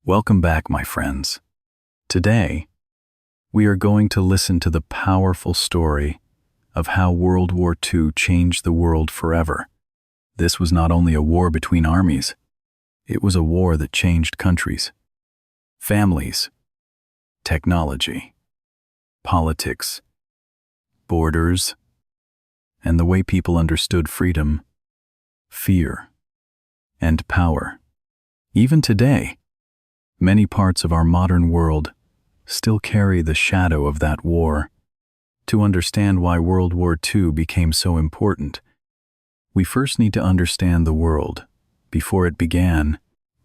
Welcome back, my friends. Today, we are going to listen to the powerful story of how World War II changed the world forever. This was not only a war between armies, it was a war that changed countries, families, technology, politics, borders, and the way people understood freedom, fear, and power. Even today, many parts of our modern world still carry the shadow of that war. To understand why World War II became so important, we first need to understand the world before it began,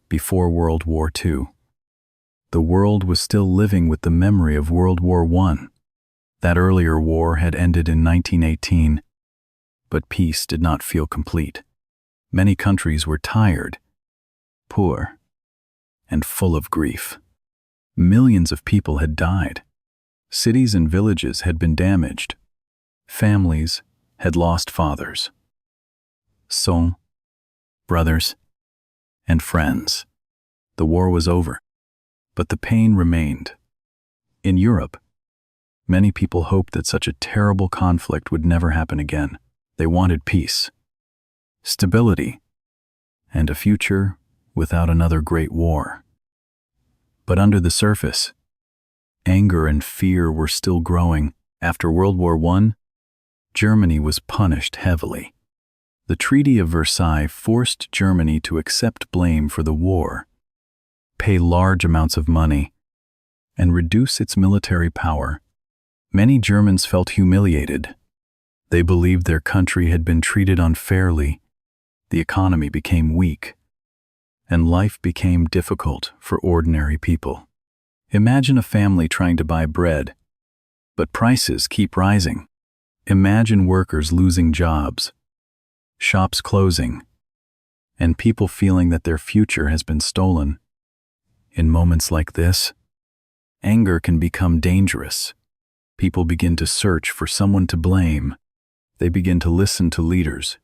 before World War II. The world was still living with the memory of World War I. That earlier war had ended in 1918, but peace did not feel complete. Many countries were tired, poor, and full of grief. Millions of people had died. Cities and villages had been damaged. Families had lost fathers, sons, brothers, and friends. The war was over, but the pain remained. In Europe, many people hoped that such a terrible conflict would never happen again. They wanted peace, stability, and a future without another great war. But under the surface, anger and fear were still growing. After World War I, Germany was punished heavily. The Treaty of Versailles forced Germany to accept blame for the war, pay large amounts of money, and reduce its military power. Many Germans felt humiliated. They believed their country had been treated unfairly. The economy became weak, and life became difficult for ordinary people. Imagine a family trying to buy bread, but prices keep rising. Imagine workers losing jobs, shops closing, and people feeling that their future has been stolen. In moments like this, anger can become dangerous. People begin to search for someone to blame. They begin to listen to leaders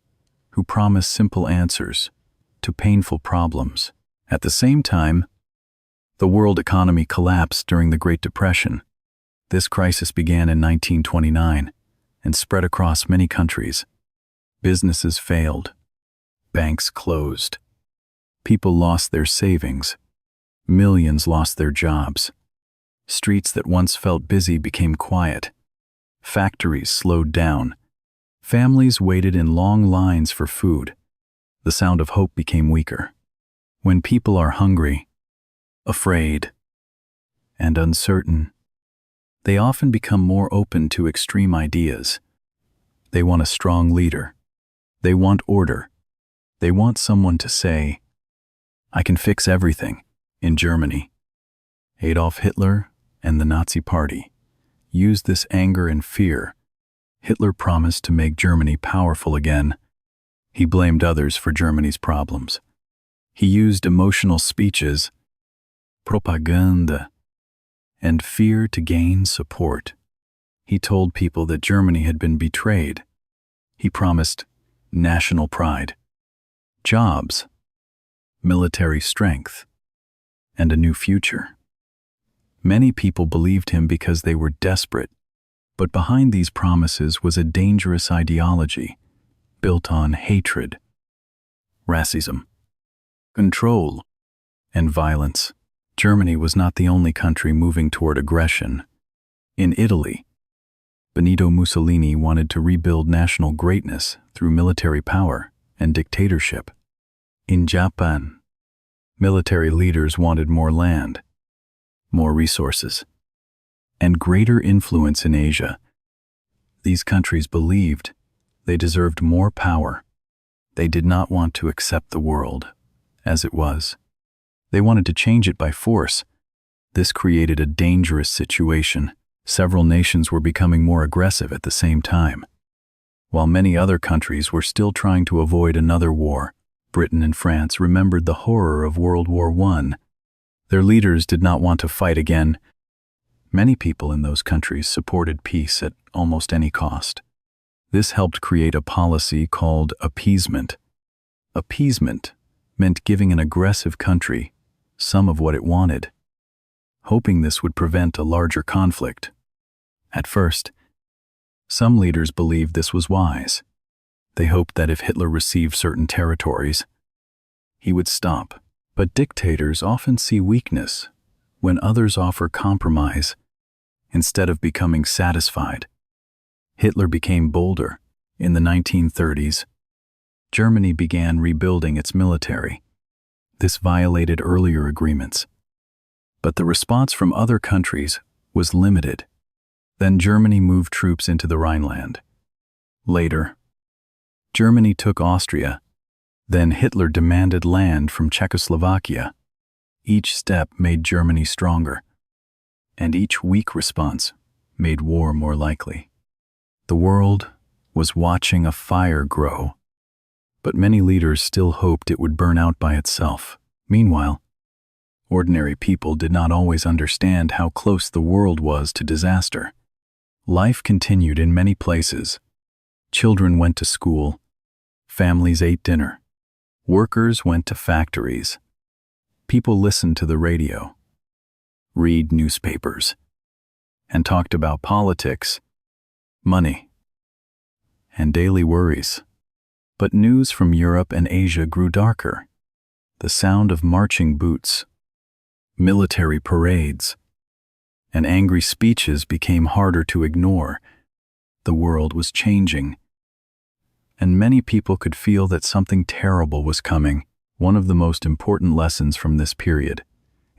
who promise simple answers to painful problems. At the same time, the world economy collapsed during the Great Depression. This crisis began in 1929 and spread across many countries. Businesses failed, banks closed, people lost their savings, millions lost their jobs. Streets that once felt busy became quiet. Factories slowed down. Families waited in long lines for food. The sound of hope became weaker. When people are hungry, afraid, and uncertain, they often become more open to extreme ideas. They want a strong leader. They want order. They want someone to say, "I can fix everything." In Germany, Adolf Hitler and the Nazi Party used this anger and fear. Hitler promised to make Germany powerful again. He blamed others for Germany's problems. He used emotional speeches, propaganda, and fear to gain support. He told people that Germany had been betrayed. He promised national pride, jobs, military strength, and a new future. Many people believed him because they were desperate, but behind these promises was a dangerous ideology built on hatred, racism, control, and violence. Germany was not the only country moving toward aggression. In Italy, Benito Mussolini wanted to rebuild national greatness through military power and dictatorship. In Japan, military leaders wanted more land, more resources, and greater influence in Asia. These countries believed they deserved more power. They did not want to accept the world as it was. They wanted to change it by force. This created a dangerous situation. Several nations were becoming more aggressive at the same time. While many other countries were still trying to avoid another war, Britain and France remembered the horror of World War I. Their leaders did not want to fight again. Many people in those countries supported peace at almost any cost. This helped create a policy called appeasement. Appeasement meant giving an aggressive country some of what it wanted, hoping this would prevent a larger conflict. At first, some leaders believed this was wise. They hoped that if Hitler received certain territories, he would stop. But dictators often see weakness when others offer compromise instead of becoming satisfied. Hitler became bolder. In the 1930s, Germany began rebuilding its military. This violated earlier agreements. But the response from other countries was limited. Then Germany moved troops into the Rhineland. Later, Germany took Austria. Then Hitler demanded land from Czechoslovakia. Each step made Germany stronger, and each weak response made war more likely. The world was watching a fire grow, but many leaders still hoped it would burn out by itself. Meanwhile, ordinary people did not always understand how close the world was to disaster. Life continued in many places. Children went to school. Families ate dinner. Workers went to factories. People listened to the radio, read newspapers, and talked about politics, money, and daily worries. But news from Europe and Asia grew darker. The sound of marching boots, military parades, and angry speeches became harder to ignore. The world was changing, and many people could feel that something terrible was coming. One of the most important lessons from this period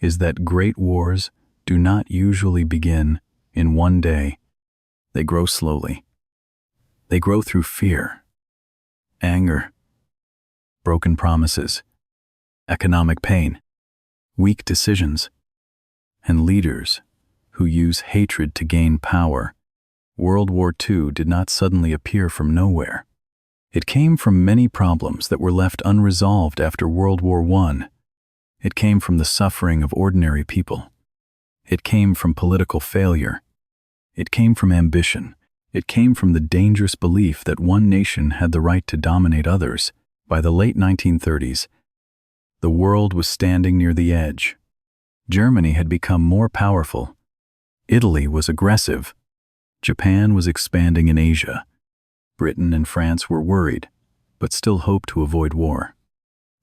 is that great wars do not usually begin in one day. They grow slowly. They grow through fear, anger, broken promises, economic pain, weak decisions, and leaders who use hatred to gain power. World War II did not suddenly appear from nowhere. It came from many problems that were left unresolved after World War I. It came from the suffering of ordinary people. It came from political failure. It came from ambition. It came from the dangerous belief that one nation had the right to dominate others. By the late 1930s, the world was standing near the edge. Germany had become more powerful. Italy was aggressive. Japan was expanding in Asia. Britain and France were worried, but still hoped to avoid war.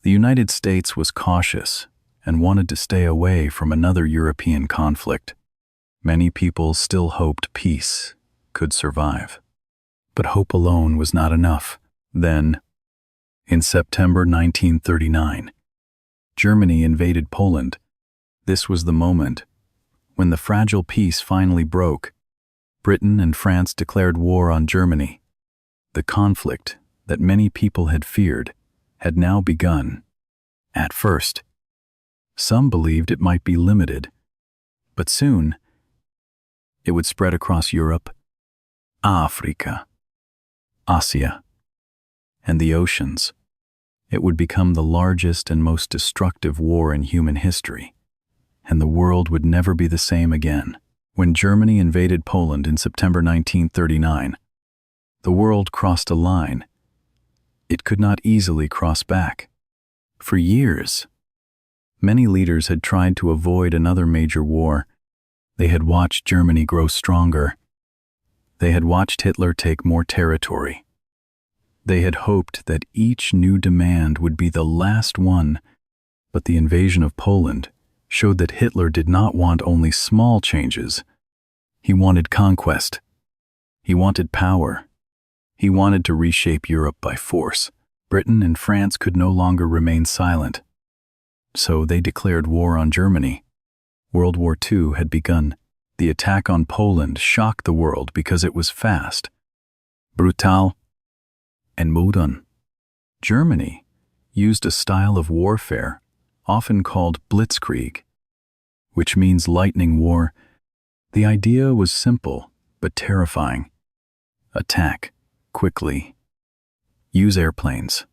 The United States was cautious and wanted to stay away from another European conflict. Many people still hoped peace could survive. But hope alone was not enough. Then, in September 1939, Germany invaded Poland. This was the moment when the fragile peace finally broke. Britain and France declared war on Germany. The conflict that many people had feared had now begun. At first, some believed it might be limited, but soon it would spread across Europe, Africa, Asia, and the oceans. It would become the largest and most destructive war in human history, and the world would never be the same again. When Germany invaded Poland in September 1939, the world crossed a line it could not easily cross back. For years, many leaders had tried to avoid another major war. They had watched Germany grow stronger. They had watched Hitler take more territory. They had hoped that each new demand would be the last one, but the invasion of Poland showed that Hitler did not want only small changes. He wanted conquest. He wanted power. He wanted to reshape Europe by force. Britain and France could no longer remain silent. So they declared war on Germany. World War II had begun. The attack on Poland shocked the world because it was fast, brutal, and modern. Germany used a style of warfare often called blitzkrieg, which means lightning war. The idea was simple but terrifying. Attack quickly. Use airplanes,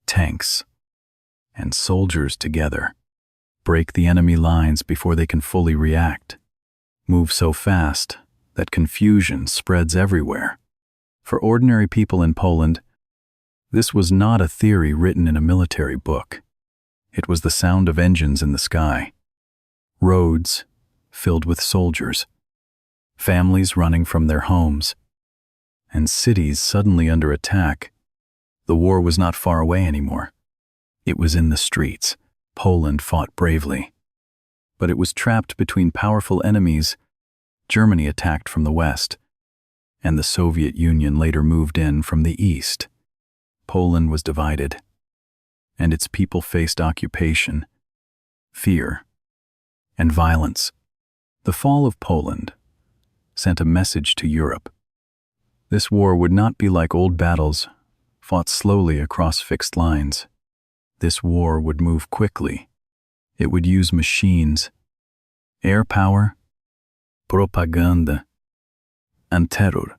tanks, and soldiers together. Break the enemy lines before they can fully react. Move so fast that confusion spreads everywhere. For ordinary people in Poland, this was not a theory written in a military book. It was the sound of engines in the sky, roads filled with soldiers, families running from their homes, and cities suddenly under attack. The war was not far away anymore. It was in the streets. Poland fought bravely. But it was trapped between powerful enemies. Germany attacked from the west, and the Soviet Union later moved in from the east. Poland was divided, and its people faced occupation, fear, and violence. The fall of Poland sent a message to Europe. This war would not be like old battles, fought slowly across fixed lines. This war would move quickly. It would use machines, air power, propaganda, and terror.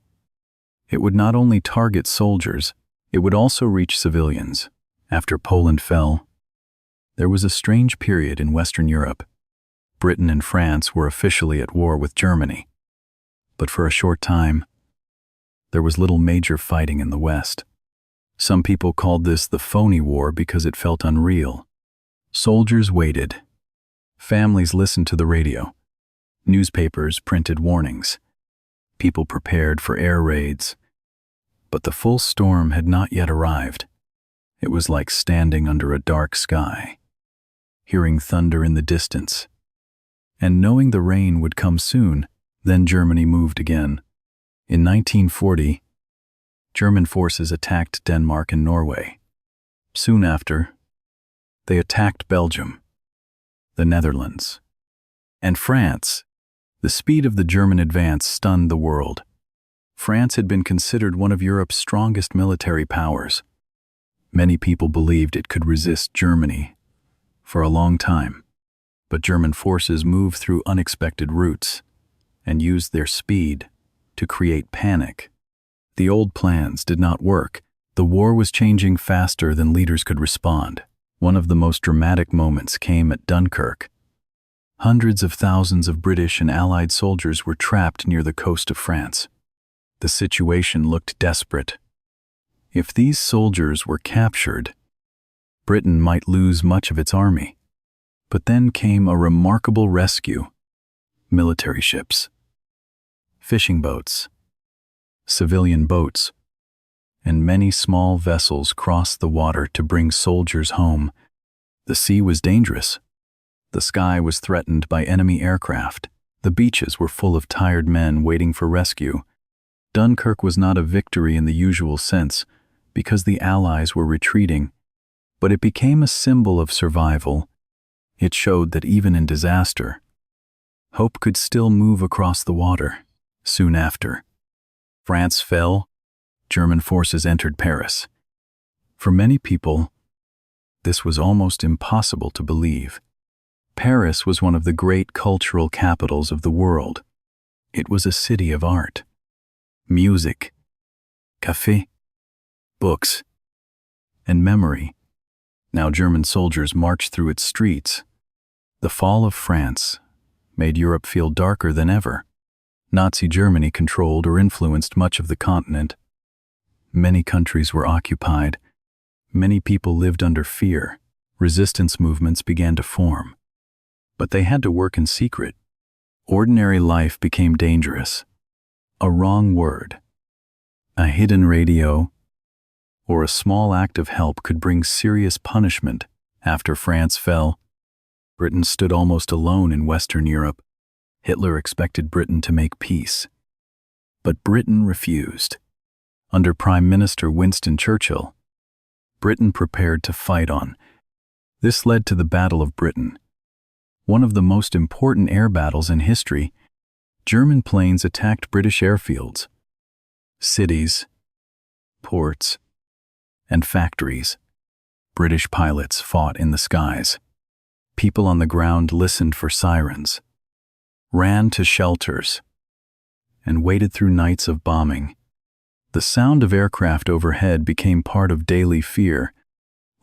It would not only target soldiers, it would also reach civilians. After Poland fell, there was a strange period in Western Europe. Britain and France were officially at war with Germany. But for a short time, there was little major fighting in the West. Some people called this the phony war because it felt unreal. Soldiers waited. Families listened to the radio. Newspapers printed warnings. People prepared for air raids. But the full storm had not yet arrived. It was like standing under a dark sky, hearing thunder in the distance, and knowing the rain would come soon. Then Germany moved again. In 1940, German forces attacked Denmark and Norway. Soon after, they attacked Belgium, the Netherlands, and France. The speed of the German advance stunned the world. France had been considered one of Europe's strongest military powers. Many people believed it could resist Germany for a long time, but German forces moved through unexpected routes and used their speed to create panic. The old plans did not work. The war was changing faster than leaders could respond. One of the most dramatic moments came at Dunkirk. Hundreds of thousands of British and Allied soldiers were trapped near the coast of France. The situation looked desperate. If these soldiers were captured, Britain might lose much of its army. But then came a remarkable rescue. Military ships, fishing boats, civilian boats, and many small vessels crossed the water to bring soldiers home. The sea was dangerous. The sky was threatened by enemy aircraft. The beaches were full of tired men waiting for rescue. Dunkirk was not a victory in the usual sense, because the Allies were retreating, but it became a symbol of survival. It showed that even in disaster, hope could still move across the water. Soon after, France fell. German forces entered Paris. For many people, this was almost impossible to believe. Paris was one of the great cultural capitals of the world. It was a city of art, music, café, books, and memory. Now German soldiers marched through its streets. The fall of France made Europe feel darker than ever. Nazi Germany controlled or influenced much of the continent. Many countries were occupied. Many people lived under fear. Resistance movements began to form. But they had to work in secret. Ordinary life became dangerous. A wrong word, a hidden radio, or a small act of help could bring serious punishment. After France fell, Britain stood almost alone in Western Europe. Hitler expected Britain to make peace. But Britain refused. Under Prime Minister Winston Churchill, Britain prepared to fight on. This led to the Battle of Britain, one of the most important air battles in history. German planes attacked British airfields, cities, ports, and factories. British pilots fought in the skies. People on the ground listened for sirens, ran to shelters, and waited through nights of bombing. The sound of aircraft overhead became part of daily fear.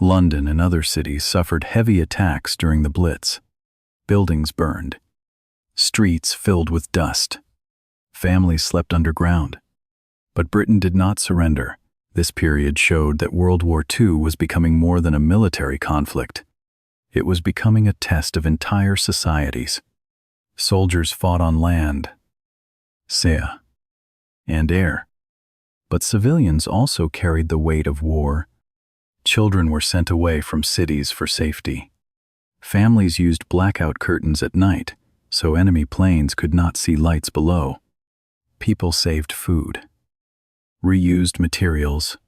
London and other cities suffered heavy attacks during the Blitz. Buildings burned, streets filled with dust. Families slept underground. But Britain did not surrender. This period showed that World War II was becoming more than a military conflict. It was becoming a test of entire societies. Soldiers fought on land, sea, and air. But civilians also carried the weight of war. Children were sent away from cities for safety. Families used blackout curtains at night so enemy planes could not see lights below. People saved food, reused materials,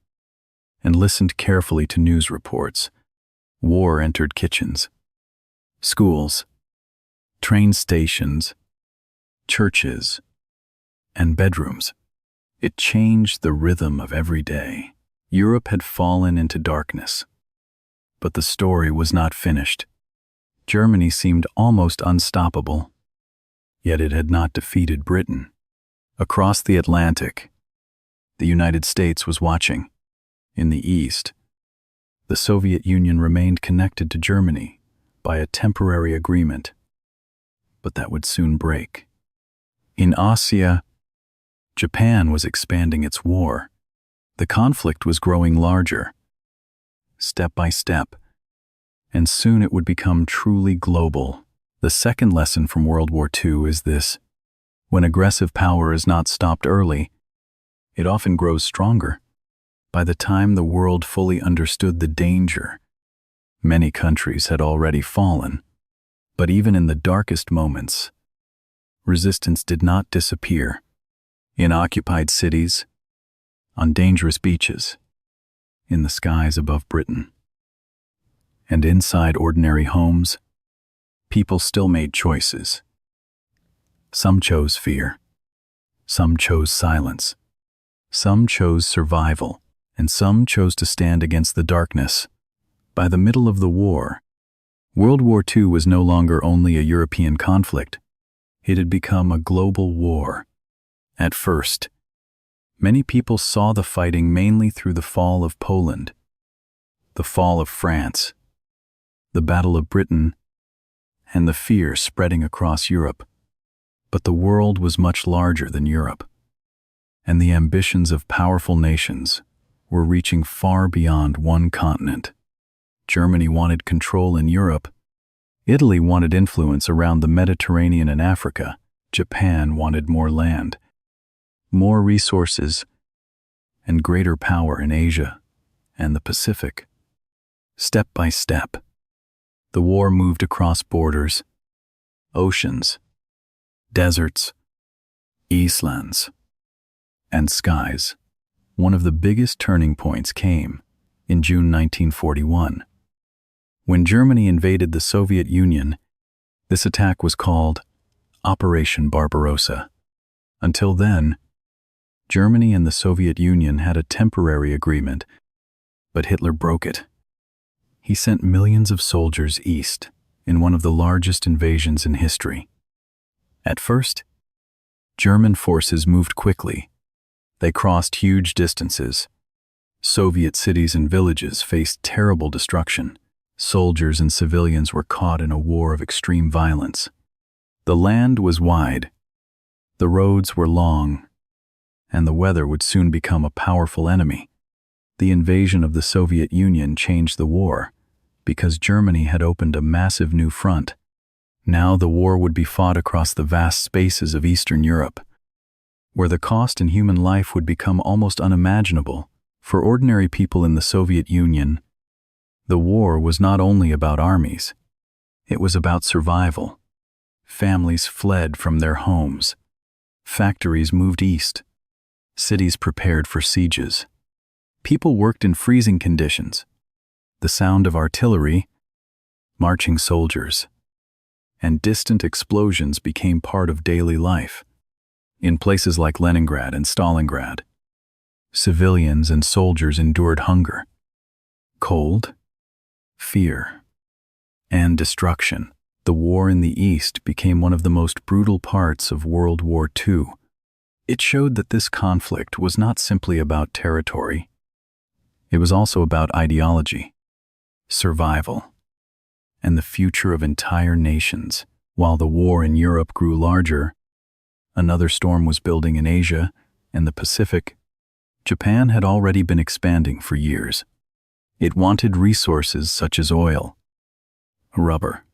and listened carefully to news reports. War entered kitchens, schools, train stations, churches, and bedrooms. It changed the rhythm of every day. Europe had fallen into darkness. But the story was not finished. Germany seemed almost unstoppable, yet it had not defeated Britain. Across the Atlantic, the United States was watching. In the East, the Soviet Union remained connected to Germany by a temporary agreement, but that would soon break. In Asia, Japan was expanding its war. The conflict was growing larger, step by step, and soon it would become truly global. The second lesson from World War II is this: when aggressive power is not stopped early, it often grows stronger. By the time the world fully understood the danger, many countries had already fallen. But even in the darkest moments, resistance did not disappear. In occupied cities, on dangerous beaches, in the skies above Britain, and inside ordinary homes, people still made choices. Some chose fear, some chose silence, some chose survival, and some chose to stand against the darkness. By the middle of the war, World War II was no longer only a European conflict. It had become a global war. At first, many people saw the fighting mainly through the fall of Poland, the fall of France, the Battle of Britain, and the fear spreading across Europe. But the world was much larger than Europe, and the ambitions of powerful nations were reaching far beyond one continent. Germany wanted control in Europe. Italy wanted influence around the Mediterranean and Africa. Japan wanted more land, more resources, and greater power in Asia and the Pacific. Step by step, the war moved across borders, oceans, deserts, eastlands, and skies. One of the biggest turning points came in June 1941. When Germany invaded the Soviet Union, this attack was called Operation Barbarossa. Until then, Germany and the Soviet Union had a temporary agreement, but Hitler broke it. He sent millions of soldiers east in one of the largest invasions in history. At first, German forces moved quickly. They crossed huge distances. Soviet cities and villages faced terrible destruction. Soldiers and civilians were caught in a war of extreme violence. The land was wide, the roads were long, and the weather would soon become a powerful enemy. The invasion of the Soviet Union changed the war because Germany had opened a massive new front. Now the war would be fought across the vast spaces of Eastern Europe, where the cost in human life would become almost unimaginable. For ordinary people in the Soviet Union, the war was not only about armies, it was about survival. Families fled from their homes. Factories moved east. Cities prepared for sieges. People worked in freezing conditions. The sound of artillery, marching soldiers, and distant explosions became part of daily life. In places like Leningrad and Stalingrad, civilians and soldiers endured hunger, cold, fear, and destruction. The war in the East became one of the most brutal parts of World War II. It showed that this conflict was not simply about territory. It was also about ideology, survival, and the future of entire nations. While the war in Europe grew larger, another storm was building in Asia and the Pacific. Japan had already been expanding for years. It wanted resources such as oil, rubber,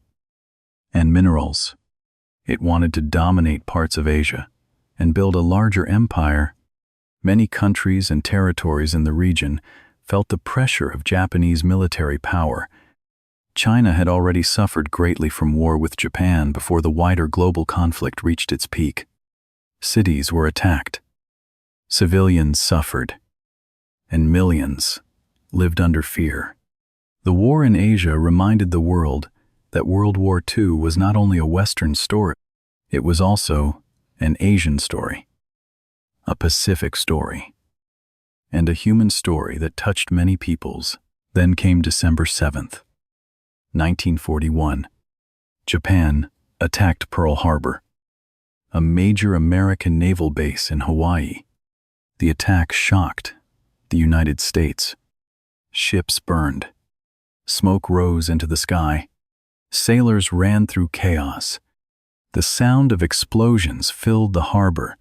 and minerals. It wanted to dominate parts of Asia and build a larger empire. Many countries and territories in the region felt the pressure of Japanese military power. China had already suffered greatly from war with Japan before the wider global conflict reached its peak. Cities were attacked. Civilians suffered, and millions lived under fear. The war in Asia reminded the world that World War II was not only a Western story, it was also an Asian story, a Pacific story, and a human story that touched many peoples. Then came December 7th, 1941. Japan attacked Pearl Harbor, a major American naval base in Hawaii. The attack shocked the United States. Ships burned. Smoke rose into the sky. Sailors ran through chaos. The sound of explosions filled the harbor.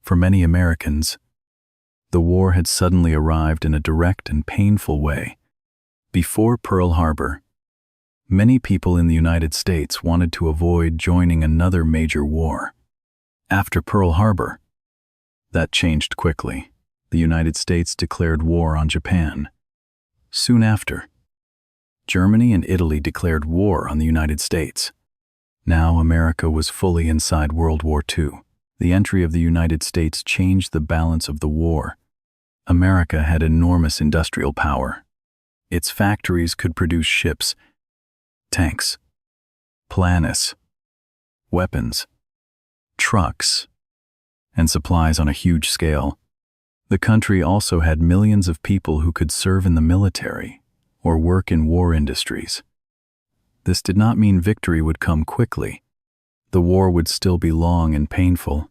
For many Americans, the war had suddenly arrived in a direct and painful way. Before Pearl Harbor, many people in the United States wanted to avoid joining another major war. After Pearl Harbor, that changed quickly. The United States declared war on Japan. Soon after, Germany and Italy declared war on the United States. Now America was fully inside World War II. The entry of the United States changed the balance of the war. America had enormous industrial power. Its factories could produce ships, tanks, planes, weapons, trucks, and supplies on a huge scale. The country also had millions of people who could serve in the military or work in war industries. This did not mean victory would come quickly. The war would still be long and painful.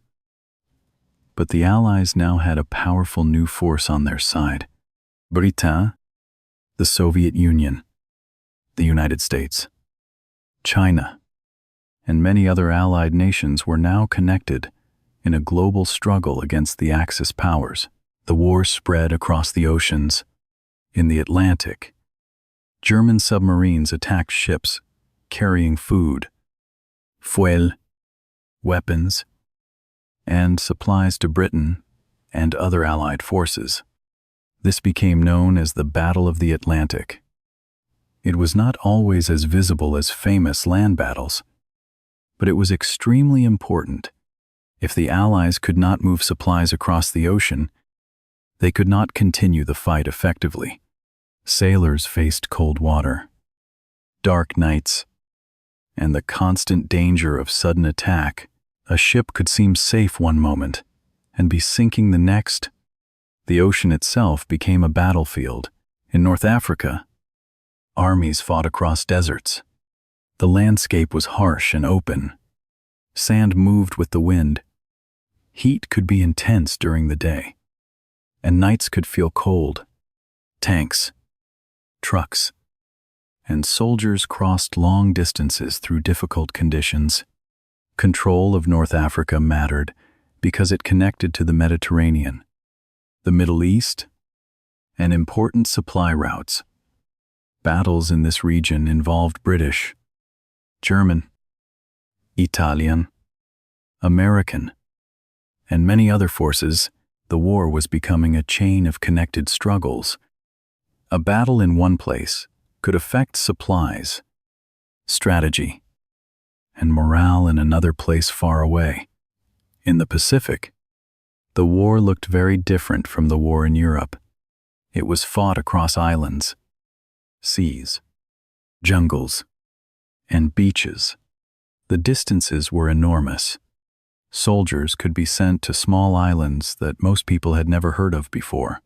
But the Allies now had a powerful new force on their side. Britain, the Soviet Union, the United States, China, and many other Allied nations were now connected in a global struggle against the Axis powers. The war spread across the oceans. In the Atlantic, German submarines attacked ships carrying food, fuel, weapons, and supplies to Britain and other Allied forces. This became known as the Battle of the Atlantic. It was not always as visible as famous land battles, but it was extremely important. If the Allies could not move supplies across the ocean, they could not continue the fight effectively. Sailors faced cold water, dark nights, and the constant danger of sudden attack. A ship could seem safe one moment and be sinking the next. The ocean itself became a battlefield. In North Africa, armies fought across deserts. The landscape was harsh and open. Sand moved with the wind. Heat could be intense during the day, and nights could feel cold. Tanks, trucks, and soldiers crossed long distances through difficult conditions. Control of North Africa mattered because it connected to the Mediterranean, the Middle East, and important supply routes. Battles in this region involved British, German, Italian, American, and many other forces. The war was becoming a chain of connected struggles. A battle in one place could affect supplies, strategy, and morale in another place far away. In the Pacific, the war looked very different from the war in Europe. It was fought across islands, seas, jungles, and beaches. The distances were enormous. Soldiers could be sent to small islands that most people had never heard of before.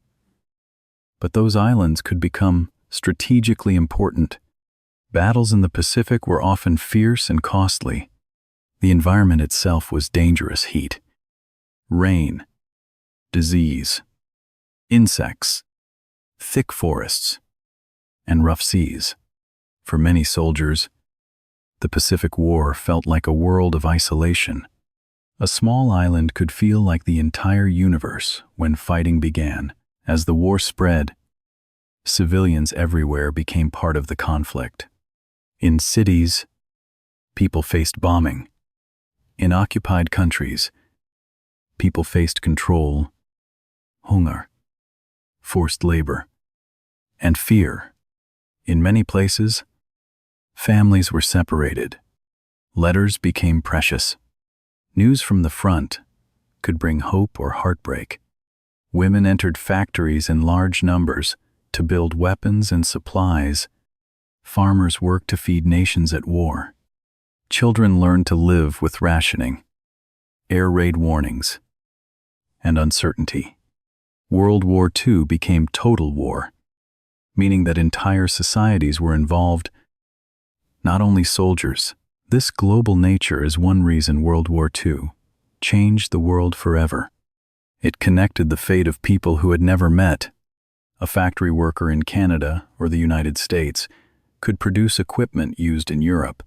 But those islands could become strategically important. Battles in the Pacific were often fierce and costly. The environment itself was dangerous: heat, rain, disease, insects, thick forests, and rough seas. For many soldiers, the Pacific War felt like a world of isolation. A small island could feel like the entire universe when fighting began. As the war spread, civilians everywhere became part of the conflict. In cities, people faced bombing. In occupied countries, people faced control, hunger, forced labor, and fear. In many places, families were separated. Letters became precious. News from the front could bring hope or heartbreak. Women entered factories in large numbers to build weapons and supplies. Farmers worked to feed nations at war. Children learned to live with rationing, air raid warnings, and uncertainty. World War II became total war, meaning that entire societies were involved, not only soldiers. This global nature is one reason World War II changed the world forever. It connected the fate of people who had never met. A factory worker in Canada or the United States could produce equipment used in Europe.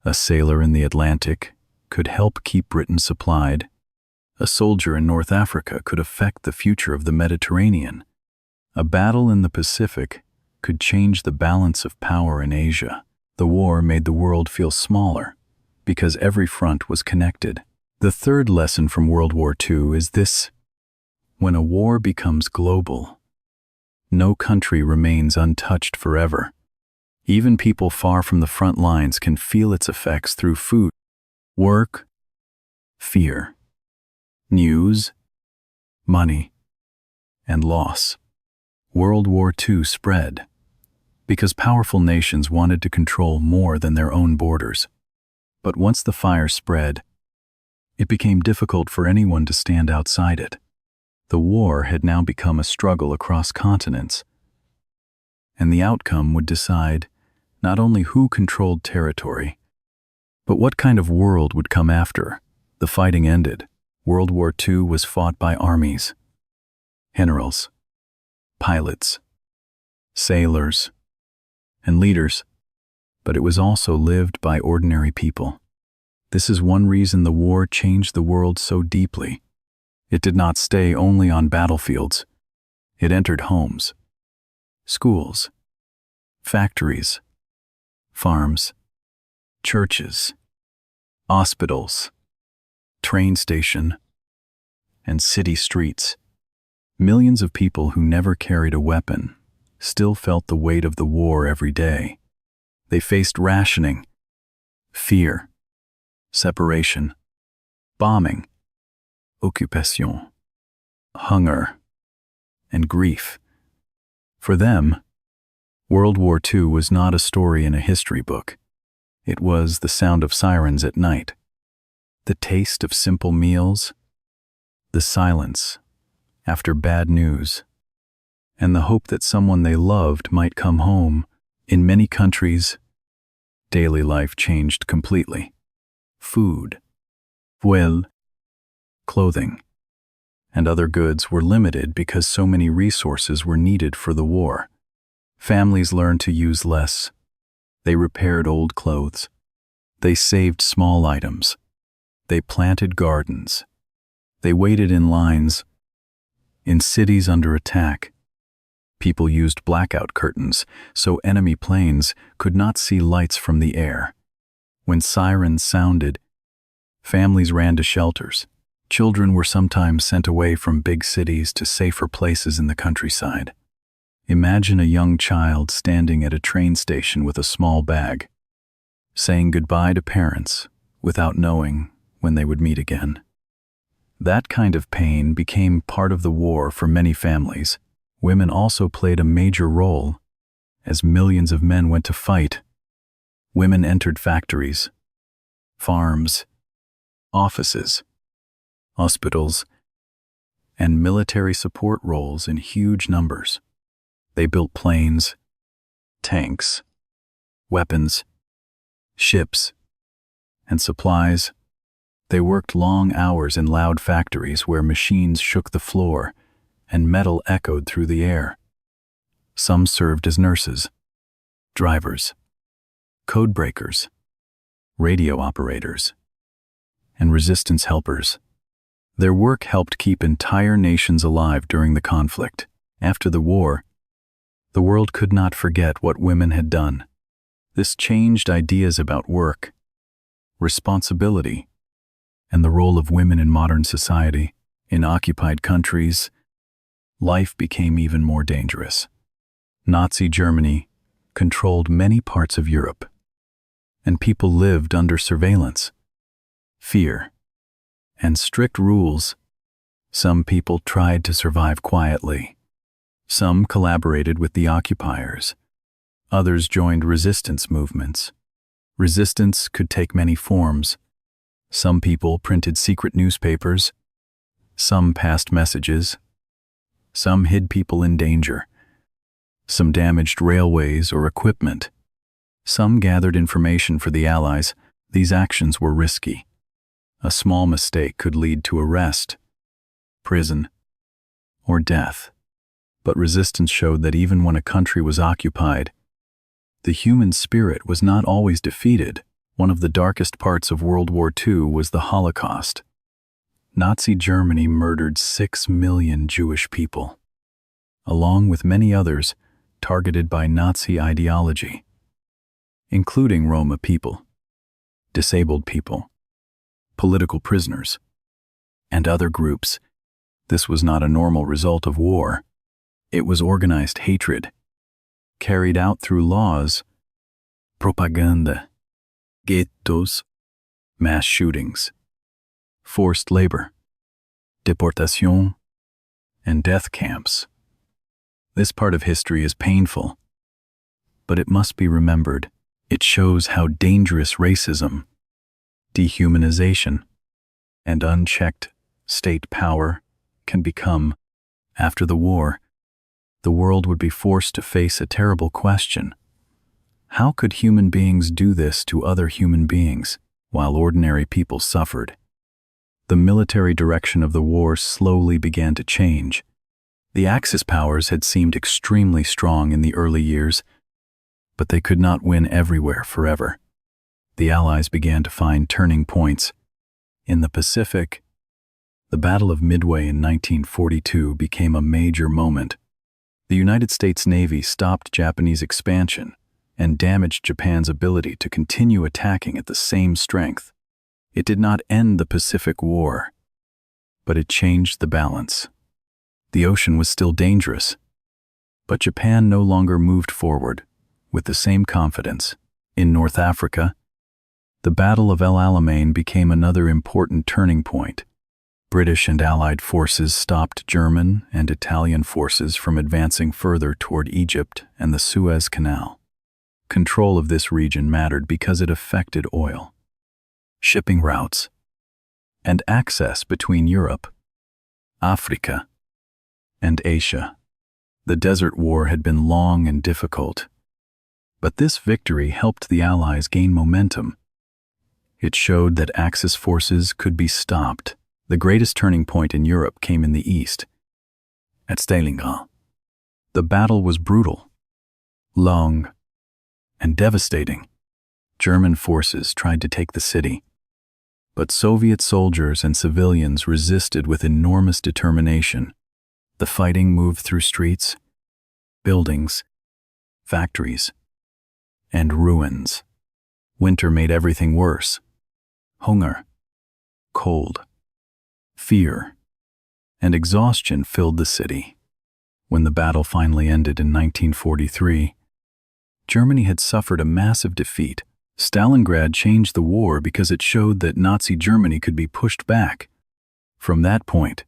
A sailor in the Atlantic could help keep Britain supplied. A soldier in North Africa could affect the future of the Mediterranean. A battle in the Pacific could change the balance of power in Asia. The war made the world feel smaller because every front was connected. The third lesson from World War II is this: when a war becomes global, no country remains untouched forever. Even people far from the front lines can feel its effects through food, work, fear, news, money, and loss. World War II spread because powerful nations wanted to control more than their own borders. But once the fire spread, it became difficult for anyone to stand outside it. The war had now become a struggle across continents, and the outcome would decide not only who controlled territory, but what kind of world would come after the fighting ended. World War II was fought by armies, generals, pilots, sailors, and leaders, but it was also lived by ordinary people. This is one reason the war changed the world so deeply. It did not stay only on battlefields. It entered homes, schools, factories, farms, churches, hospitals, train station, and city streets. Millions of people who never carried a weapon still felt the weight of the war every day. They faced rationing, fear, separation, bombing, occupation, hunger, and grief. For them, World War II was not a story in a history book. It was the sound of sirens at night, the taste of simple meals, the silence after bad news, and the hope that someone they loved might come home. In many countries, daily life changed completely. Food, fuel, clothing, and other goods were limited because so many resources were needed for the war. Families learned to use less. They repaired old clothes. They saved small items. They planted gardens. They waited in lines. In cities under attack, people used blackout curtains so enemy planes could not see lights from the air. When sirens sounded, families ran to shelters. Children were sometimes sent away from big cities to safer places in the countryside. Imagine a young child standing at a train station with a small bag, saying goodbye to parents without knowing when they would meet again. That kind of pain became part of the war for many families. Women also played a major role. As millions of men went to fight, women entered factories, farms, offices, hospitals, and military support roles in huge numbers. They built planes, tanks, weapons, ships, and supplies. They worked long hours in loud factories where machines shook the floor and metal echoed through the air. Some served as nurses, drivers, code breakers, radio operators, and resistance helpers. Their work helped keep entire nations alive during the conflict. After the war, the world could not forget what women had done. This changed ideas about work, responsibility, and the role of women in modern society. In occupied countries, life became even more dangerous. Nazi Germany controlled many parts of Europe, and people lived under surveillance, fear, and strict rules. Some people tried to survive quietly. Some collaborated with the occupiers. Others joined resistance movements. Resistance could take many forms. Some people printed secret newspapers. Some passed messages. Some hid people in danger. Some damaged railways or equipment. Some gathered information for the Allies. These actions were risky. A small mistake could lead to arrest, prison, or death. But resistance showed that even when a country was occupied, the human spirit was not always defeated. One of the darkest parts of World War II was the Holocaust. Nazi Germany murdered 6 million Jewish people, along with many others targeted by Nazi ideology, including Roma people, disabled people, political prisoners, and other groups. This was not a normal result of war. It was organized hatred, carried out through laws, propaganda, ghettos, mass shootings, forced labor, deportation, and death camps. This part of history is painful, but it must be remembered. It shows how dangerous racism, dehumanization, and unchecked state power can become. After the war, the world would be forced to face a terrible question. How could human beings do this to other human beings while ordinary people suffered? The military direction of the war slowly began to change. The Axis powers had seemed extremely strong in the early years, but they could not win everywhere forever. The Allies began to find turning points. In the Pacific, the Battle of Midway in 1942 became a major moment. The United States Navy stopped Japanese expansion and damaged Japan's ability to continue attacking at the same strength. It did not end the Pacific War, but it changed the balance. The ocean was still dangerous, but Japan no longer moved forward with the same confidence. In North Africa, the Battle of El Alamein became another important turning point. British and Allied forces stopped German and Italian forces from advancing further toward Egypt and the Suez Canal. Control of this region mattered because it affected oil, shipping routes, and access between Europe, Africa, and Asia. The Desert War had been long and difficult, but this victory helped the Allies gain momentum. It showed that Axis forces could be stopped. The greatest turning point in Europe came in the east, at Stalingrad. The battle was brutal, long, and devastating. German forces tried to take the city, but Soviet soldiers and civilians resisted with enormous determination. The fighting moved through streets, buildings, factories, and ruins. Winter made everything worse. Hunger, cold, fear, and exhaustion filled the city. When the battle finally ended in 1943, Germany had suffered a massive defeat. Stalingrad changed the war because it showed that Nazi Germany could be pushed back. From that point,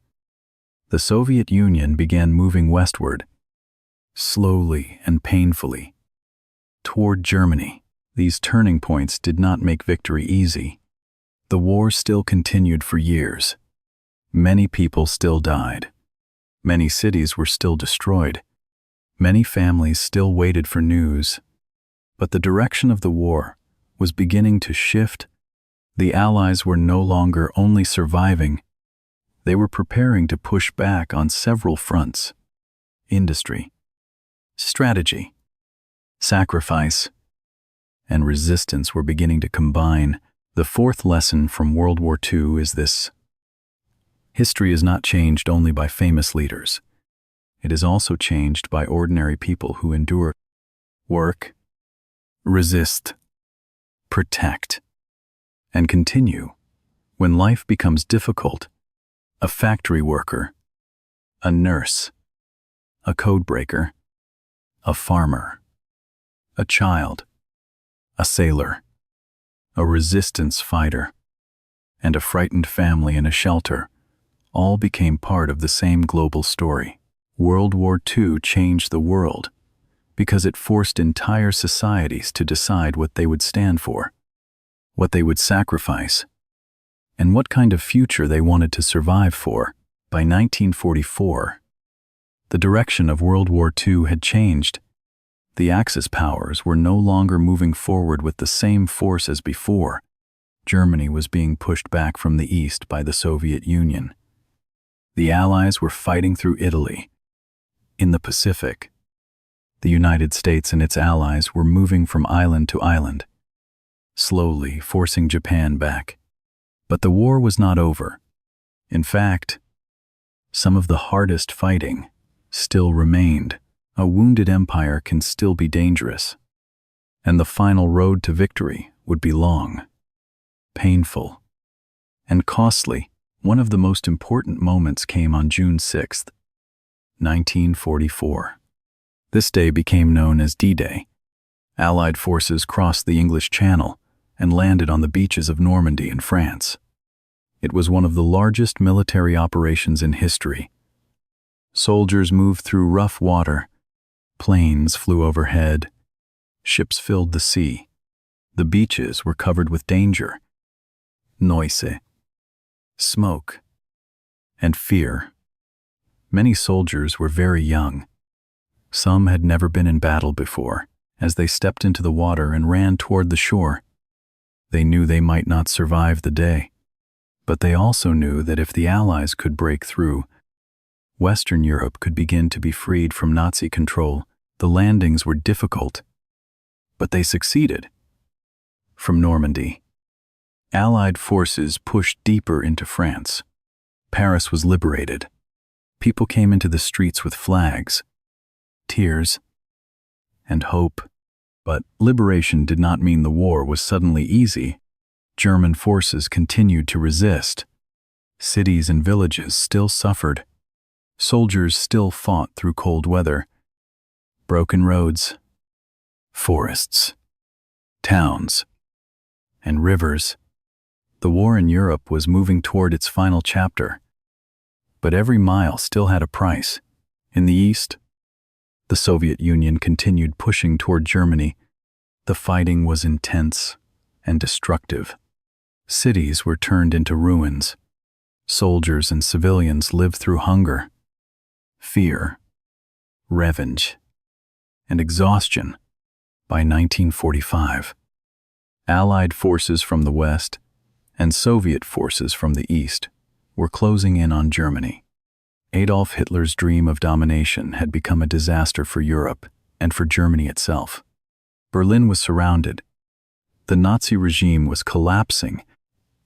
the Soviet Union began moving westward, slowly and painfully, toward Germany. These turning points did not make victory easy. The war still continued for years. Many people still died. Many cities were still destroyed. Many families still waited for news. But the direction of the war was beginning to shift. The Allies were no longer only surviving. They were preparing to push back on several fronts: industry, strategy, sacrifice, and resistance were beginning to combine. The fourth lesson from World War II is this: history is not changed only by famous leaders. It is also changed by ordinary people who endure, work, resist, protect, and continue. When life becomes difficult, a factory worker, a nurse, a codebreaker, a farmer, a child, a sailor, a resistance fighter, and a frightened family in a shelter all became part of the same global story. World War II changed the world because it forced entire societies to decide what they would stand for, what they would sacrifice, and what kind of future they wanted to survive for. By 1944, the direction of World War II had changed. The Axis powers were no longer moving forward with the same force as before. Germany was being pushed back from the east by the Soviet Union. The Allies were fighting through Italy. In the Pacific, the United States and its allies were moving from island to island, slowly forcing Japan back. But the war was not over. In fact, some of the hardest fighting still remained. A wounded empire can still be dangerous, and the final road to victory would be long, painful, and costly. One of the most important moments came on June 6, 1944. This day became known as D-Day. Allied forces crossed the English Channel and landed on the beaches of Normandy in France. It was one of the largest military operations in history. Soldiers moved through rough water, planes flew overhead, ships filled the sea. The beaches were covered with danger, noise, smoke, and fear. Many soldiers were very young. Some had never been in battle before. As they stepped into the water and ran toward the shore, they knew they might not survive the day. But they also knew that if the Allies could break through, Western Europe could begin to be freed from Nazi control. The landings were difficult, but they succeeded. From Normandy, Allied forces pushed deeper into France. Paris was liberated. People came into the streets with flags, tears, and hope. But liberation did not mean the war was suddenly easy. German forces continued to resist. Cities and villages still suffered. Soldiers still fought through cold weather. Broken roads, forests, towns, and rivers. The war in Europe was moving toward its final chapter. But every mile still had a price. In the east, the Soviet Union continued pushing toward Germany. The fighting was intense and destructive. Cities were turned into ruins. Soldiers and civilians lived through hunger, fear, revenge, and exhaustion. By 1945, Allied forces from the west and Soviet forces from the east were closing in on Germany. Adolf Hitler's dream of domination had become a disaster for Europe and for Germany itself. Berlin was surrounded. The Nazi regime was collapsing.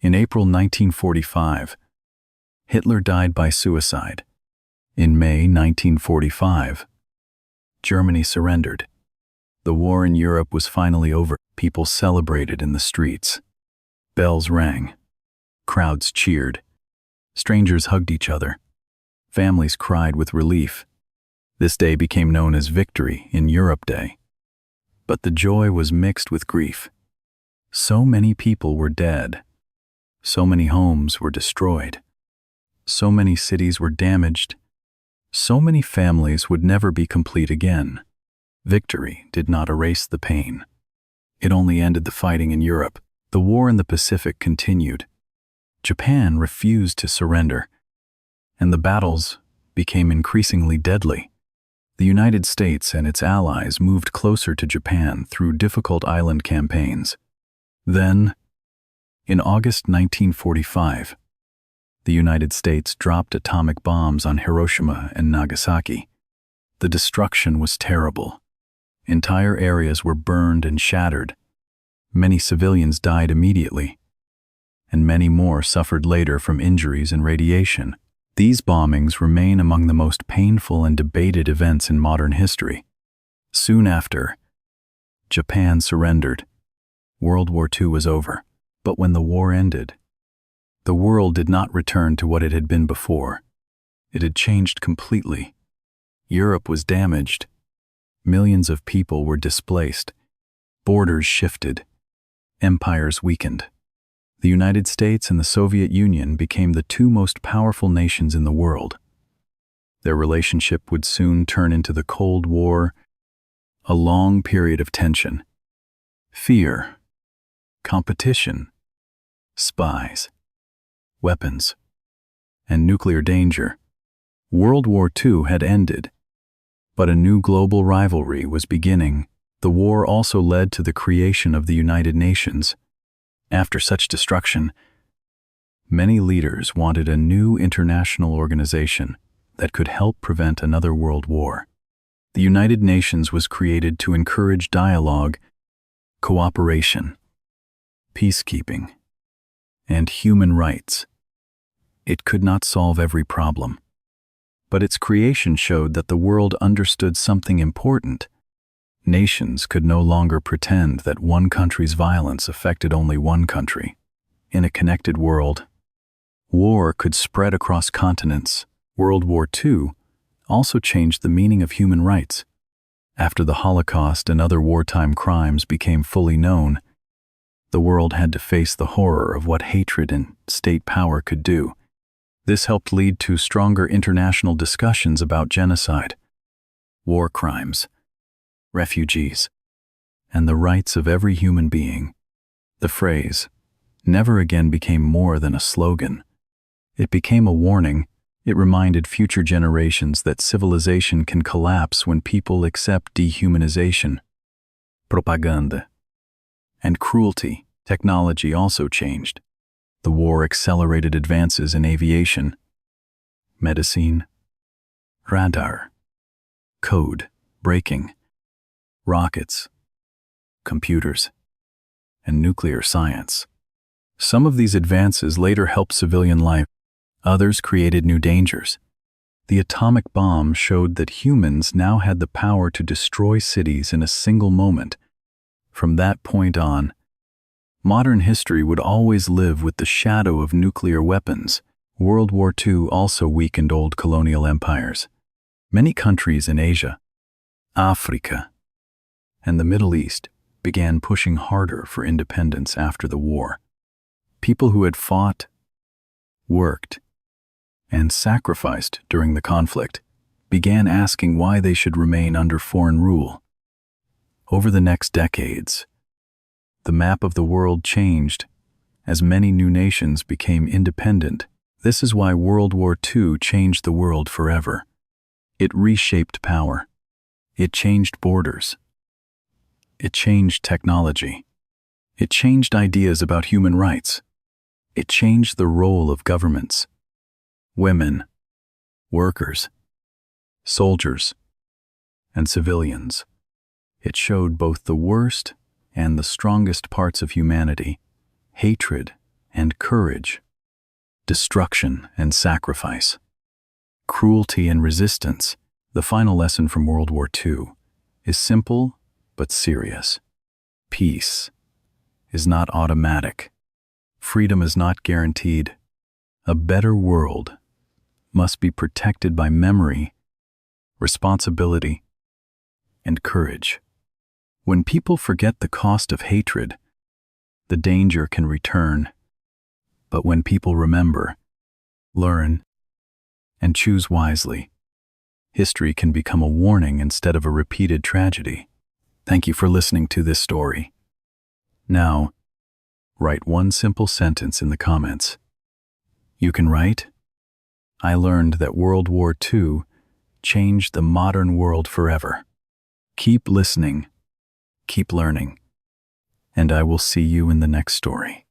In April 1945, Hitler died by suicide. In May 1945, Germany surrendered. The war in Europe was finally over. People celebrated in the streets. Bells rang. Crowds cheered. Strangers hugged each other. Families cried with relief. This day became known as Victory in Europe Day. But the joy was mixed with grief. So many people were dead. So many homes were destroyed. So many cities were damaged. So many families would never be complete again. Victory did not erase the pain. It only ended the fighting in Europe. The war in the Pacific continued. Japan refused to surrender, and the battles became increasingly deadly. The United States and its allies moved closer to Japan through difficult island campaigns. Then, in August 1945, the United States dropped atomic bombs on Hiroshima and Nagasaki. The destruction was terrible. Entire areas were burned and shattered. Many civilians died immediately, and many more suffered later from injuries and radiation. These bombings remain among the most painful and debated events in modern history. Soon after, Japan surrendered. World War II was over. But when the war ended, the world did not return to what it had been before. It had changed completely. Europe was damaged. Millions of people were displaced. Borders shifted. Empires weakened. The United States and the Soviet Union became the two most powerful nations in the world. Their relationship would soon turn into the Cold War, a long period of tension, fear, competition, spies, weapons, and nuclear danger. World War II had ended, but a new global rivalry was beginning. The war also led to the creation of the United Nations. After such destruction, many leaders wanted a new international organization that could help prevent another world war. The United Nations was created to encourage dialogue, cooperation, peacekeeping, and human rights. It could not solve every problem, but its creation showed that the world understood something important. Nations could no longer pretend that one country's violence affected only one country. In a connected world, war could spread across continents. World War II also changed the meaning of human rights. After the Holocaust and other wartime crimes became fully known, the world had to face the horror of what hatred and state power could do. This helped lead to stronger international discussions about genocide, war crimes, refugees, and the rights of every human being. The phrase, "never again," became more than a slogan. It became a warning. It reminded future generations that civilization can collapse when people accept dehumanization, propaganda, and cruelty. Technology also changed. The war accelerated advances in aviation, medicine, radar, code breaking, rockets, computers, and nuclear science. Some of these advances later helped civilian life. Others created new dangers. The atomic bomb showed that humans now had the power to destroy cities in a single moment. From that point on, modern history would always live with the shadow of nuclear weapons. World War II also weakened old colonial empires. Many countries in Asia, Africa, and the Middle East began pushing harder for independence after the war. People who had fought, worked, and sacrificed during the conflict began asking why they should remain under foreign rule. Over the next decades, the map of the world changed as many new nations became independent. This is why World War II changed the world forever. It reshaped power. It changed borders. It changed technology. It changed ideas about human rights. It changed the role of governments, women, workers, soldiers, and civilians. It showed both the worst and the strongest parts of humanity, hatred and courage, destruction and sacrifice, cruelty and resistance. The final lesson from World War II is simple but serious. Peace is not automatic. Freedom is not guaranteed. A better world must be protected by memory, responsibility, and courage. When people forget the cost of hatred, the danger can return. But when people remember, learn, and choose wisely, history can become a warning instead of a repeated tragedy. Thank you for listening to this story. Now, write one simple sentence in the comments. You can write, "I learned that World War II changed the modern world forever." Keep listening, keep learning, and I will see you in the next story.